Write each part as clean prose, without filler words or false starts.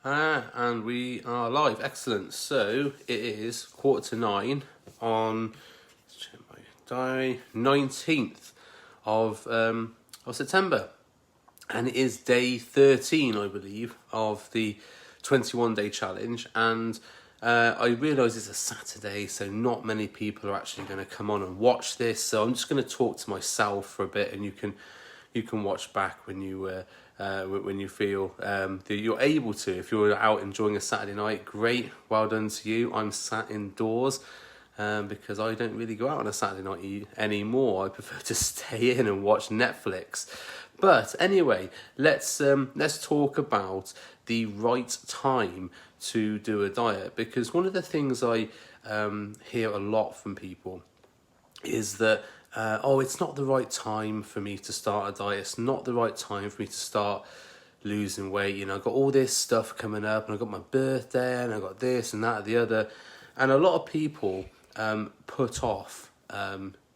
And we are live. Excellent. So it is 8:45 on, let's check my diary, 19th of September, and it is day 13, I believe, of the 21-day challenge. And I realise it's a Saturday, so not many people are actually going to come on and watch this. So I'm just going to talk to myself for a bit, and you can watch back when you feel that you're able to. If you're out enjoying a Saturday night, great, well done to you. I'm sat indoors because I don't really go out on a Saturday night anymore. I prefer to stay in and watch Netflix. But anyway, let's talk about the right time to do a diet, because one of the things I hear a lot from people is that it's not the right time for me to start a diet. It's not the right time for me to start losing weight. I've got all this stuff coming up, and I've got my birthday, and I've got this and that and the other. And a lot of people put off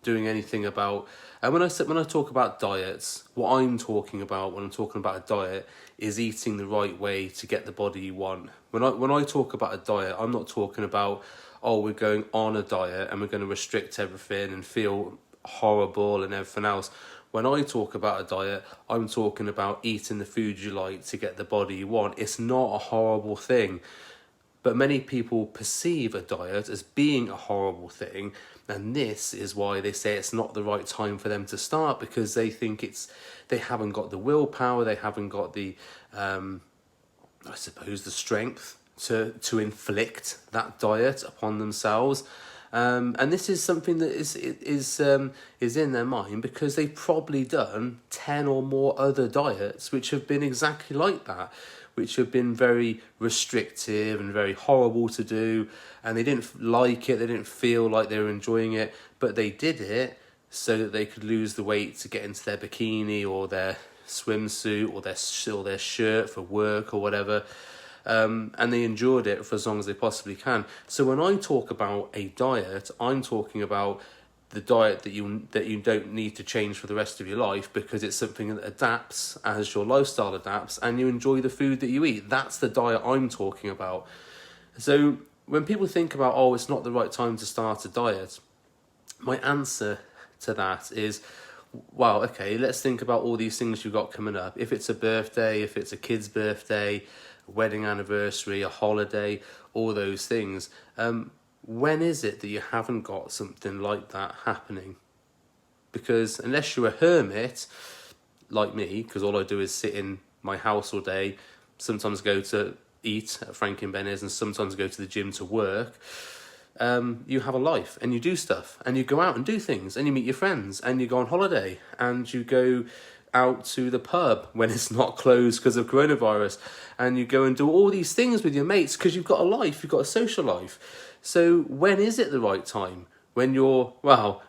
doing anything about. And when I talk about diets, what I'm talking about when I'm talking about a diet is eating the right way to get the body you want. When I talk about a diet, I'm not talking about, we're going on a diet and we're going to restrict everything and feel horrible and everything else. When I talk about a diet, I'm talking about eating the food you like to get the body you want. It's not a horrible thing. But many people perceive a diet as being a horrible thing, and this is why they say it's not the right time for them to start, because they think they haven't got the willpower, they haven't got the, I suppose, the strength to inflict that diet upon themselves. And this is something that is in their mind because they've probably done 10 or more other diets which have been exactly like that, which have been very restrictive and very horrible to do, and they didn't like it, they didn't feel like they were enjoying it, but they did it so that they could lose the weight to get into their bikini or their swimsuit or their shirt for work or whatever. And they endured it for as long as they possibly can. So when I talk about a diet, I'm talking about the diet that you don't need to change for the rest of your life, because it's something that adapts as your lifestyle adapts and you enjoy the food that you eat. That's the diet I'm talking about. So when people think about, it's not the right time to start a diet, my answer to that is, well, okay, let's think about all these things you've got coming up. If it's a birthday, if it's a kid's birthday, a wedding anniversary, a holiday, all those things, when is it that you haven't got something like that happening? Because unless you're a hermit, like me, because all I do is sit in my house all day, sometimes go to eat at Frank and Benny's and sometimes go to the gym to work, you have a life and you do stuff and you go out and do things and you meet your friends and you go on holiday and you go out to the pub when it's not closed because of coronavirus, and you go and do all these things with your mates because you've got a life, you've got a social life. So when is it the right time? When you're,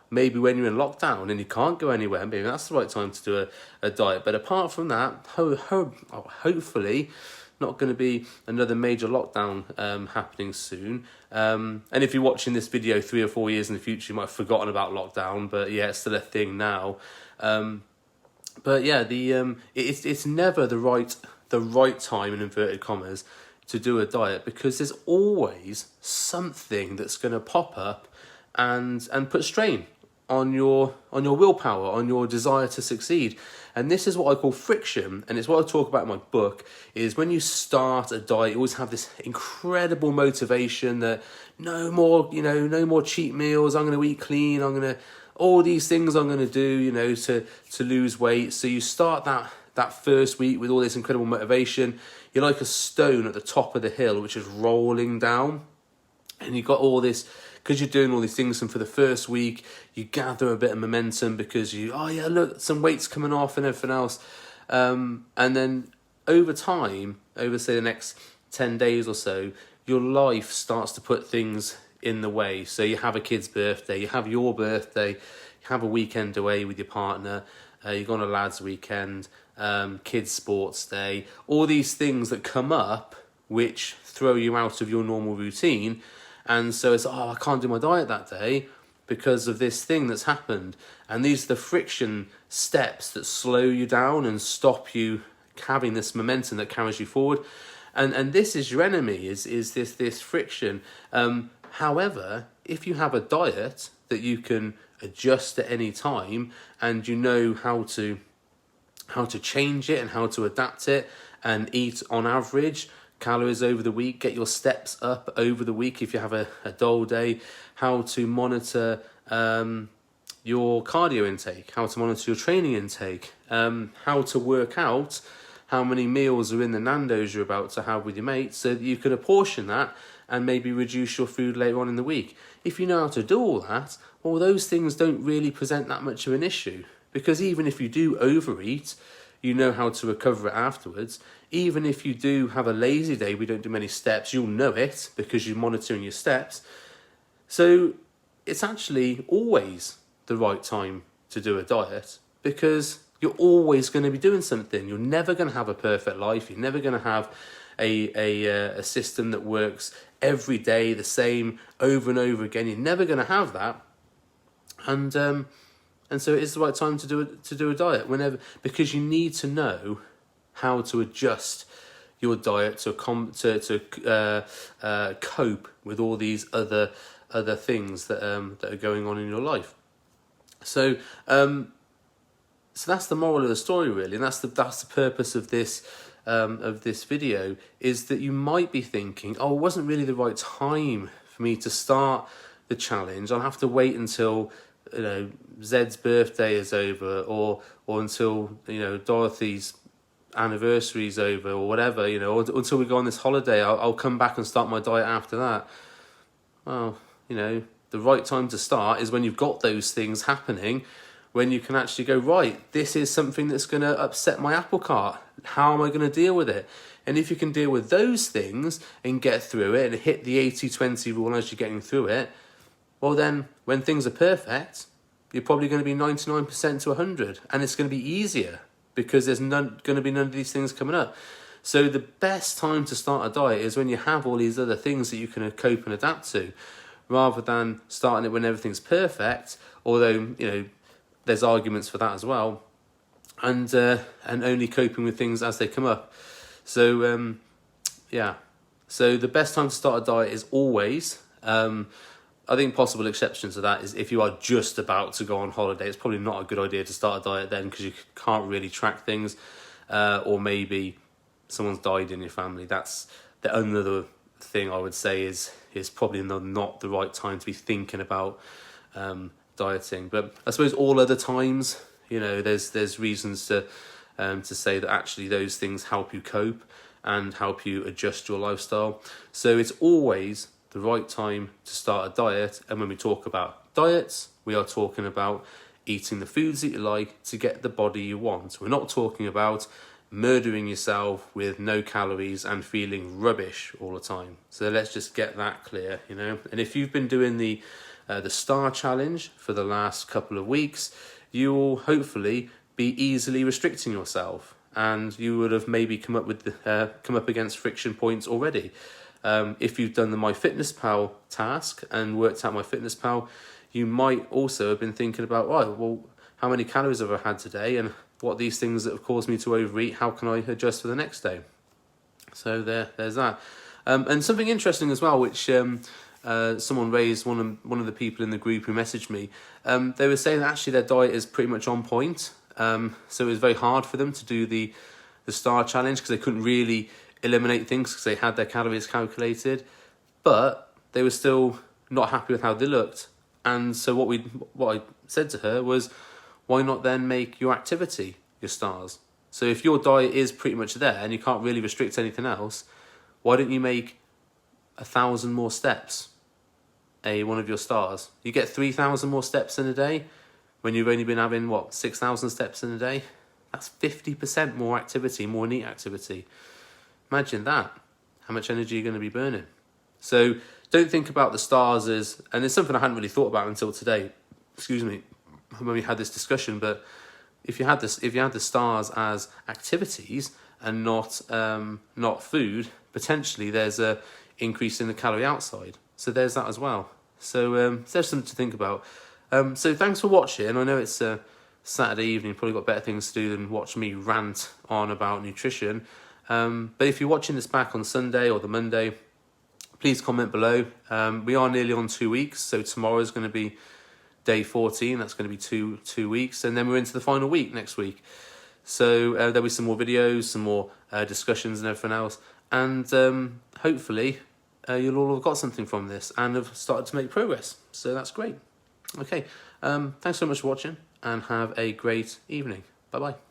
maybe when you're in lockdown and you can't go anywhere, maybe that's the right time to do a diet. But apart from that, hopefully not going to be another major lockdown happening soon. And if you're watching this video 3 or 4 years in the future, you might have forgotten about lockdown, but yeah, it's still a thing now. But yeah, it's never the right time, in inverted commas, to do a diet, because there's always something that's going to pop up and put strain on your willpower, on your desire to succeed. And this is what I call friction, and it's what I talk about in my book, is when you start a diet, you always have this incredible motivation that no more cheat meals, I'm going to eat clean, all these things I'm going to do, to lose weight. So you start that first week with all this incredible motivation. You're like a stone at the top of the hill, which is rolling down. And you've got all this, because you're doing all these things, and for the first week, you gather a bit of momentum because look, some weight's coming off and everything else. And then over time, over say the next 10 days or so, your life starts to put things in the way. So you have a kid's birthday, you have your birthday, you have a weekend away with your partner, you go on a lad's weekend, kids' sports day, all these things that come up which throw you out of your normal routine. And so it's, I can't do my diet that day because of this thing that's happened. And these are the friction steps that slow you down and stop you having this momentum that carries you forward. And this is your enemy, is this friction. However, if you have a diet that you can adjust at any time, and you know how to change it and how to adapt it, and eat on average calories over the week, get your steps up over the week if you have a dull day, how to monitor your cardio intake, how to monitor your training intake, how to work out how many meals are in the Nando's you're about to have with your mates, so that you can apportion that and maybe reduce your food later on in the week. If you know how to do all that, well, those things don't really present that much of an issue, because even if you do overeat, you know how to recover it afterwards. Even if you do have a lazy day, we don't do many steps, you'll know it because you're monitoring your steps. So it's actually always the right time to do a diet, because you're always going to be doing something. You're never going to have a perfect life. You're never going to have a system that works every day the same over and over again. You're never going to have that. And so it is the right time to do a diet whenever, because you need to know how to adjust your diet to cope with all these other things that are going on in your life. So that's the moral of the story, really, and that's the purpose of this video, is that you might be thinking, oh, it wasn't really the right time for me to start the challenge. I'll have to wait until Zed's birthday is over, or until Dorothy's anniversary is over, or whatever, or until we go on this holiday. I'll come back and start my diet after that. Well, the right time to start is when you've got those things happening, when you can actually go, right, this is something that's going to upset my apple cart. How am I going to deal with it? And if you can deal with those things and get through it and hit the 80-20 rule as you're getting through it, well then, when things are perfect, you're probably going to be 99% to 100, and it's going to be easier because there's going to be none of these things coming up. So the best time to start a diet is when you have all these other things that you can cope and adapt to, rather than starting it when everything's perfect, although, there's arguments for that as well, and only coping with things as they come up. So, So the best time to start a diet is always, I think possible exceptions to that is if you are just about to go on holiday. It's probably not a good idea to start a diet then, because you can't really track things, or maybe someone's died in your family. That's the another thing I would say is probably not the right time to be thinking about dieting. But I suppose all other times, there's reasons to say that actually those things help you cope and help you adjust your lifestyle. So it's always the right time to start a diet. And when we talk about diets, we are talking about eating the foods that you like to get the body you want. We're not talking about murdering yourself with no calories and feeling rubbish all the time. So let's just get that clear, And if you've been doing the STAR challenge for the last couple of weeks, you will hopefully be easily restricting yourself, and you would have maybe come up against friction points already. If you've done the MyFitnessPal task and worked out MyFitnessPal, you might also have been thinking about, right, well, how many calories have I had today, and what these things that have caused me to overeat, how can I adjust for the next day? So there's that. And something interesting as well, which someone raised, one of the people in the group who messaged me, they were saying that actually their diet is pretty much on point. So it was very hard for them to do the STAR challenge because they couldn't really eliminate things because they had their calories calculated, but they were still not happy with how they looked. And so what I said to her was, why not then make your activity your stars? So if your diet is pretty much there and you can't really restrict anything else, why don't you make 1,000 more steps one of your stars? You get 3,000 more steps in a day when you've only been having 6,000 steps in a day. That's 50% more activity, more neat activity. Imagine that, how much energy you're going to be burning. So don't think about the stars as, and it's something I hadn't really thought about until today, when we had this discussion, but if you had the stars as activities and not food, potentially there's a increase in the calorie outside. So there's that as well. So there's something to think about. So thanks for watching. I know it's a Saturday evening, probably got better things to do than watch me rant on about nutrition. But if you're watching this back on Sunday or the Monday, please comment below. We are nearly on 2 weeks, so tomorrow is going to be day 14. That's going to be two weeks, and then we're into the final week next week. So there'll be some more videos, some more discussions and everything else, and hopefully you'll all have got something from this and have started to make progress. So that's great. Okay, thanks so much for watching, and have a great evening. Bye bye.